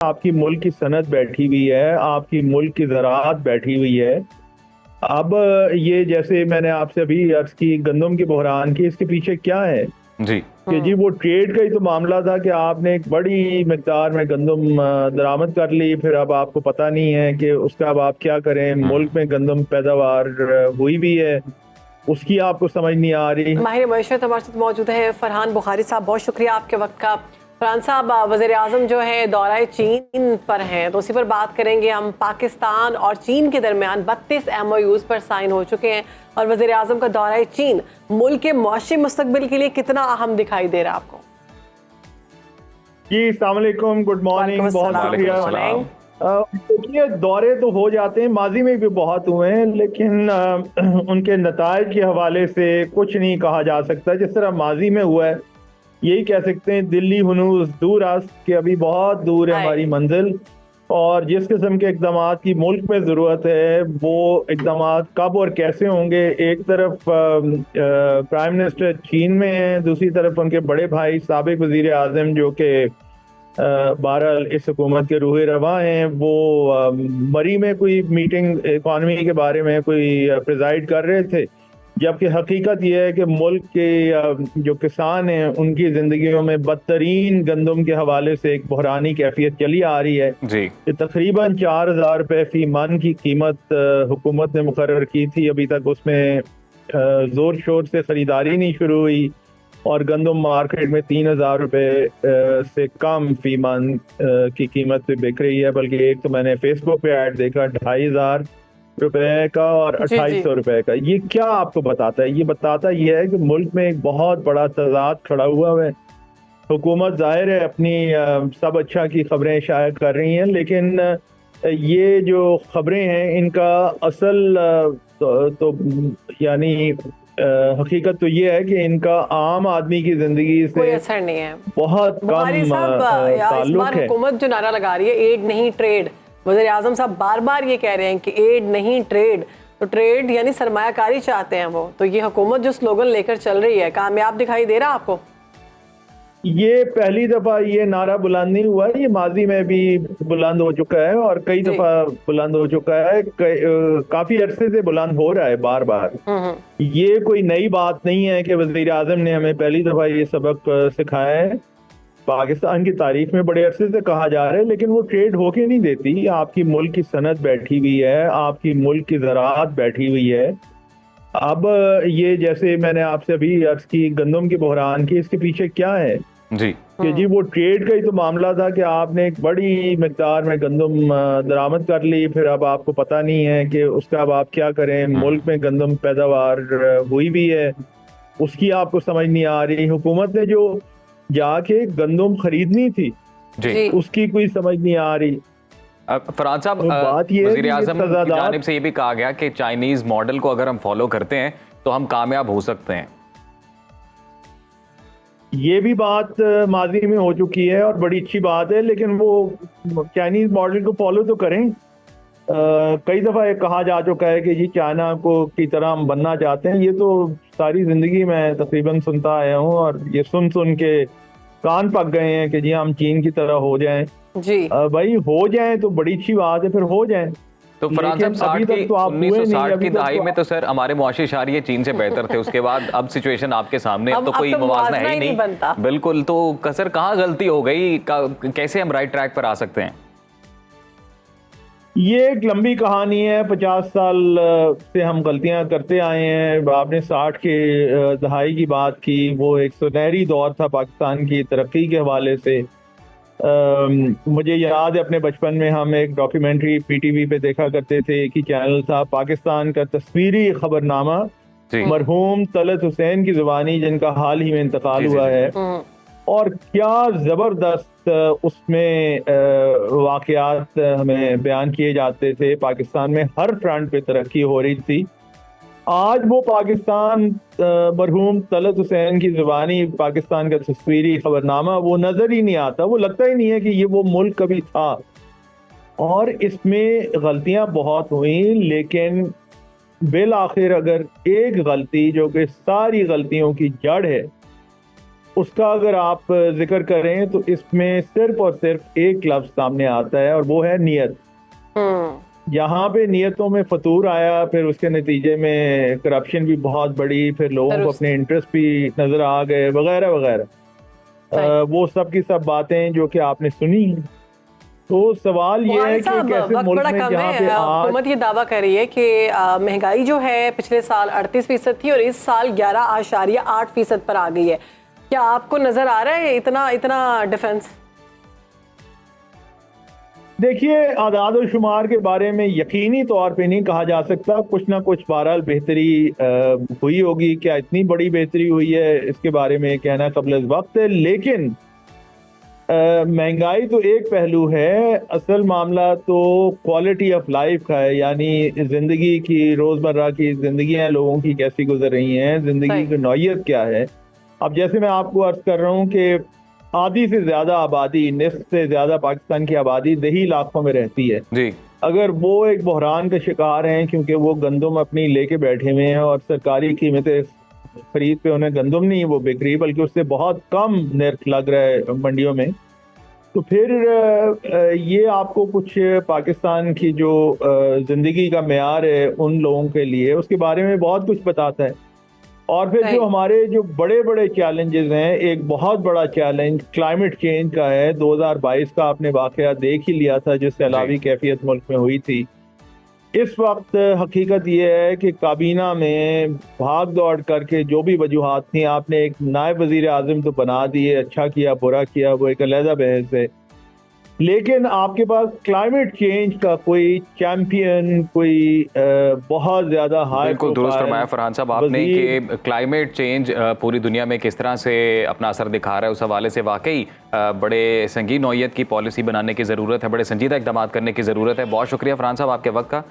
आपकी मुल्क की सनत बैठी हुई है, आपकी मुल्क की ज़राअत बैठी हुई है। अब ये जैसे मैंने आपसे अभी अर्ज की गंदम के बहरान की, इसके पीछे क्या है जी कि जी वो ट्रेड का ही तो मामला था कि आपने एक बड़ी मिकदार में गंदम दरामद कर ली, फिर अब आपको पता नहीं है कि उसका अब आप क्या करें। मुल्क में गंदम पैदावार हुई भी है, उसकी आपको समझ नहीं आ रही। माहिर मईशत हमारे साथ मौजूद है फरहान बुखारी साहब, बहुत शुक्रिया आपके वक्त का। फरहान साहब, वज़ीर आज़म जो है दौरा चीन पर हैं, तो उसी पर बात करेंगे हम। पाकिस्तान और चीन के दरमियान 32 MOUs पर साइन हो चुके हैं और वज़ीर आज़म का दौरा चीन मुल्क के मुआशी मुस्तकबिल के लिए कितना अहम दिखाई दे रहा है आपको? जी अस्सलाम वालेकुम, गुड मॉर्निंग, बहुत शुक्रिया। देखिए दौरे तो हो जाते हैं, माजी में भी बहुत हुए हैं, लेकिन उनके नताइज के हवाले से कुछ नहीं कहा जा सकता। जिस तरह माजी में हुआ है यही कह सकते हैं, दिल्ली हुनूस दूर आस के अभी बहुत दूर है हमारी मंजिल, और जिस किस्म के इकदाम की मुल्क में ज़रूरत है वो इकदाम कब और कैसे होंगे। एक तरफ प्राइम मिनिस्टर चीन में हैं, दूसरी तरफ उनके बड़े भाई साबिक वज़ीर आज़म जो कि बहरहाल इस हुकूमत के रूह रवा हैं, वो मरी में कोई मीटिंग इकॉनमी के बारे में कोई प्रिजाइड कर रहे थे, जबकि हकीकत यह है कि मुल्क के जो किसान हैं उनकी ज़िंदगियों में बदतरीन गंदम के हवाले से एक बहरानी कैफियत चली आ रही है जी कि तकरीबन 4,000 रुपये फी मन की कीमत हुकूमत ने मुकर्रर की थी। अभी तक उसमें ज़ोर शोर से ख़रीदारी नहीं शुरू हुई और गंदम मार्केट में 3,000 रुपये से कम फी मन की कीमत पे बिक रही है। बल्कि एक तो मैंने फेसबुक पे ऐड देखा 2,500 रुपए का और 2,800 रुपए का। ये क्या आपको बताता है? ये बताता ये है कि मुल्क में एक बहुत बड़ा तजाद खड़ा हुआ है। हुकूमत जाहिर है अपनी सब अच्छा की खबरें शायद कर रही हैं, लेकिन ये जो खबरें हैं इनका असल तो यानी हकीकत तो ये है कि इनका आम आदमी की जिंदगी से कोई असर नहीं है, बहुत कम इस बार है। हुकूमत जो नारा लगा रही है एड नहीं ट्रेड, वज़ीर आज़म साहब बार बार ये कह रहे हैं कि एड नहीं ट्रेड, तो ट्रेड यानी सरमायाकारी चाहते हैं वो। तो ये हुकूमत जो स्लोगन लेकर चल रही है कामयाब दिखाई दे रहा आपको? ये पहली दफा ये नारा बुलंद नहीं हुआ, ये माजी में भी बुलंद हो चुका है और कई दफा बुलंद हो चुका है, काफी अरसे से बुलंद हो रहा है बार बार। ये कोई नई बात नहीं है कि वज़ीर आज़म ने हमें पहली दफा ये सबक सिखाया है। पाकिस्तान की तारीख में बड़े अरसे से कहा जा रहा है, लेकिन वो ट्रेड होके नहीं देती। आपकी मुल्क की सनत बैठी हुई है, आपकी मुल्क की ज़राअत बैठी हुई है। अब ये जैसे मैंने आपसे अभी अर्ज की गंदम के बहरान की, इसके पीछे क्या है जी कि जी वो ट्रेड का ही तो मामला था कि आपने एक बड़ी मिकदार में गंदम दरामद कर ली, फिर अब आपको पता नहीं है कि उसका अब आप क्या करें। मुल्क में गंदम पैदावार हुई भी है, उसकी आपको समझ नहीं आ रही। हुकूमत ने जो जाके गंदम खरीदनी थी जी उसकी कोई समझ नहीं आ रही। फरहान साहब, बात ये वज़ीर आज़म की जानिब से ये भी कहा गया कि चाइनीज मॉडल को अगर हम फॉलो करते हैं तो हम कामयाब हो सकते हैं। ये भी बात माजी में हो चुकी है और बड़ी अच्छी बात है, लेकिन वो चाइनीज मॉडल को फॉलो तो करें। कई दफ़ा ये कहा जा चुका है कि जी चाइना को की तरह हम बनना चाहते हैं। ये तो सारी ज़िंदगी में तकरीबन सुनता आया हूँ और ये सुन सुन के कान पक गए हैं कि जी हम चीन की तरह हो जाएं। जी भाई हो जाएं तो बड़ी अच्छी बात है, फिर हो जाएं। तो फरहान साहब 1960 की दहाई में तो सर हमारे मुआशी शहरी चीन से बेहतर थे, उसके बाद अब सिचुएशन आपके सामने, अब तो कोई मुवाजना है ही नहीं। बिल्कुल, तो सर कहाँ गलती हो गई, कैसे हम राइट ट्रैक पर आ सकते हैं? ये एक लंबी कहानी है। 50 साल से हम गलतियां करते आए हैं। आपने 60 के दहाई की बात की, वो एक सुनहरी दौर था पाकिस्तान की तरक्की के हवाले से। मुझे याद है अपने बचपन में हम एक डॉक्यूमेंट्री PTV पे देखा करते थे, एक ही चैनल था, पाकिस्तान का तस्वीरी खबरनामा, मरहूम तलत हुसैन की जुबानी, जिनका हाल ही में इंतकाल हुआ है। और क्या ज़बरदस्त उसमें वाक़यात हमें बयान किए जाते थे। पाकिस्तान में हर फ्रंट पे तरक्की हो रही थी। आज वो पाकिस्तान मरहूम तलत हुसैन की ज़ुबानी पाकिस्तान का तस्वीरी खबरनामा वो नज़र ही नहीं आता। वो लगता ही नहीं है कि ये वो मुल्क कभी था। और इसमें गलतियां बहुत हुई, लेकिन बिल आखिर अगर एक गलती जो कि सारी गलतियों की जड़ है उसका अगर आप जिक्र करें तो इसमें सिर्फ और सिर्फ एक लफ्ज सामने आता है और वो है नियत। यहाँ पे नियतों में फतूर आया, फिर उसके नतीजे में करप्शन भी बहुत बढ़ी, फिर लोगों को अपने इंटरेस्ट भी नजर आ गए वगैरह वगैरह। वो सब की सब बातें जो कि आपने सुनी। तो सवाल ये है कि कैसे मुल्क में जहाँ पे हुकूमत ये दावा कर रही है कि महंगाई जो है पिछले साल 38% थी और इस साल 11.8% पर आ गई है। क्या आपको नजर आ रहा है इतना डिफेंस? देखिए, आदाद और शुमार के बारे में यकीनी तौर पे नहीं कहा जा सकता, कुछ ना कुछ बहरहाल बेहतरी हुई होगी। क्या इतनी बड़ी बेहतरी हुई है इसके बारे में कहना कबल वक्त है, लेकिन महंगाई तो एक पहलू है, असल मामला तो क्वालिटी ऑफ लाइफ का है, यानी ज़िंदगी की, रोज़मर्रा की ज़िंदगियाँ लोगों की कैसी गुजर रही हैं, ज़िंदगी की नौइयत क्या है। अब जैसे मैं आपको अर्ज़ कर रहा हूँ कि आधी से ज़्यादा आबादी, निस्फ से ज़्यादा पाकिस्तान की आबादी देही इलाकों में रहती है जी। अगर वो एक बहरान का शिकार हैं क्योंकि वो गंदम अपनी लेके बैठे हुए हैं और सरकारी कीमतें खरीद पे उन्हें गंदम नहीं वो बिक रही बल्कि उससे बहुत कम नर्ख लग रहा है मंडियों में, तो फिर ये आपको कुछ पाकिस्तान की जो ज़िंदगी का मेयार है उन लोगों के लिए उसके बारे में बहुत कुछ बताता है। और फिर जो हमारे जो बड़े बड़े चैलेंजेस हैं, एक बहुत बड़ा चैलेंज क्लाइमेट चेंज का है। 2022 का आपने वाकया देख ही लिया था जो सैलाबी कैफियत मुल्क में हुई थी। इस वक्त हकीकत ये है कि काबीना में भाग दौड़ करके जो भी वजूहात थी, आपने एक नायब वजीर आज़म तो बना दिए, अच्छा किया बुरा किया वो एक अलहदा बहस है, लेकिन आपके पास क्लाइमेट चेंज का कोई चैंपियन, कोई बहुत ज्यादा हाई, बिल्कुल दुरुस्त फरमाया फरहान साहब आपने कि क्लाइमेट चेंज पूरी दुनिया में किस तरह से अपना असर दिखा रहा है। उस हवाले से वाकई बड़े संगीन नौइयत की पॉलिसी बनाने की ज़रूरत है, बड़े संजीदा इक़दाम करने की ज़रूरत है। बहुत शुक्रिया फरहान साहब आपके वक्त का।